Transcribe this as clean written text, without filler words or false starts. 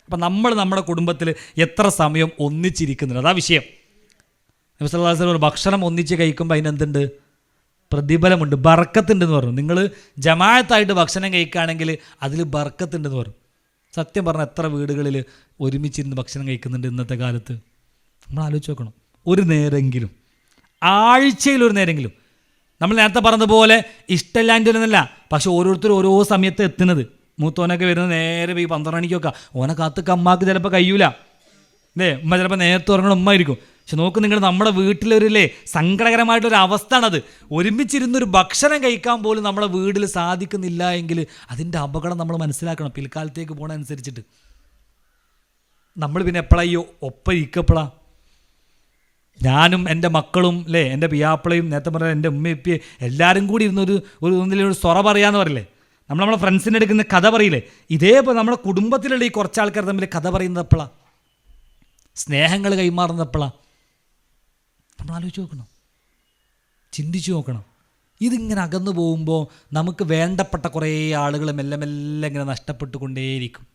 അപ്പം നമ്മൾ നമ്മുടെ കുടുംബത്തിൽ എത്ര സമയം ഒന്നിച്ചിരിക്കുന്നുണ്ട്, അതാ വിഷയം. നബി സല്ലല്ലാഹു അലൈഹി വസല്ലം ഭക്ഷണം ഒന്നിച്ച് കഴിക്കുമ്പോൾ അതിനെന്തുണ്ട്? പ്രതിഫലമുണ്ട്, ബർക്കത്തുണ്ടെന്ന് പറഞ്ഞു. നിങ്ങൾ ജമാഅത്തായിട്ട് ഭക്ഷണം കഴിക്കുകയാണെങ്കിൽ അതിൽ ബർക്കത്തുണ്ടെന്ന് പറഞ്ഞു. സത്യം പറഞ്ഞാൽ എത്ര വീടുകളിൽ ഒരുമിച്ചിരുന്ന് ഭക്ഷണം കഴിക്കുന്നുണ്ട് ഇന്നത്തെ കാലത്ത്? നമ്മൾ ആലോചിച്ച് നോക്കണം. ഒരു നേരെങ്കിലും, ആഴ്ചയിൽ ഒരു നേരെങ്കിലും. നമ്മൾ നേരത്തെ പറഞ്ഞതുപോലെ ഇഷ്ടമില്ലാണ്ടല്ല, പക്ഷെ ഓരോരുത്തരും ഓരോ സമയത്ത് എത്തുന്നത്. മൂത്തോനൊക്കെ വരുന്നത് നേരെ ഈ 12 മണിക്കൊക്കെ. ഓനെ കാത്തൊക്കെ അമ്മക്ക് ചിലപ്പോൾ കഴിയൂല അല്ലേ, ഉമ്മ ചിലപ്പോൾ നേരത്തെ ഉറങ്ങണം, ഉമ്മ ആയിരിക്കും. പക്ഷെ നോക്ക് നിങ്ങൾ, നമ്മുടെ വീട്ടിലൊരില്ലേ സങ്കടകരമായിട്ടൊരു അവസ്ഥയാണത്. ഒരുമിച്ചിരുന്നൊരു ഭക്ഷണം കഴിക്കാൻ പോലും നമ്മളെ വീട്ടിൽ സാധിക്കുന്നില്ല എങ്കിൽ അതിൻ്റെ അപകടം നമ്മൾ മനസ്സിലാക്കണം. പിൽക്കാലത്തേക്ക് പോകണ അനുസരിച്ചിട്ട് നമ്മൾ പിന്നെ എപ്പോഴാണ് ഈ ഒപ്പം ഇരിക്കപ്പെടാം? ഞാനും എൻ്റെ മക്കളും അല്ലേ, എൻ്റെ പിയാപ്പിളയും, നേരത്തെ പറഞ്ഞ എൻ്റെ ഉമ്മയും എല്ലാവരും കൂടി ഇരുന്നൊരു സൊറ പറയാന്ന് പറയില്ലേ, നമ്മളെ ഫ്രണ്ട്സിൻ്റെ എടുക്കുന്ന കഥ പറയില്ലേ, ഇതേപോലെ നമ്മുടെ കുടുംബത്തിലുള്ള ഈ കുറച്ച് ആൾക്കാർ തമ്മിൽ കഥ പറയുന്നത് എപ്പോഴാണ്? സ്നേഹങ്ങൾ കൈമാറുന്നത് എപ്പോഴാണ്? നമ്മൾ ആലോചിച്ച് നോക്കണം, ചിന്തിച്ചു നോക്കണം. ഇതിങ്ങനെ അകന്നു പോകുമ്പോൾ നമുക്ക് വേണ്ടപ്പെട്ട കുറേ ആളുകൾ മെല്ലെ മെല്ലെ ഇങ്ങനെ നഷ്ടപ്പെട്ടുകൊണ്ടേയിരിക്കും.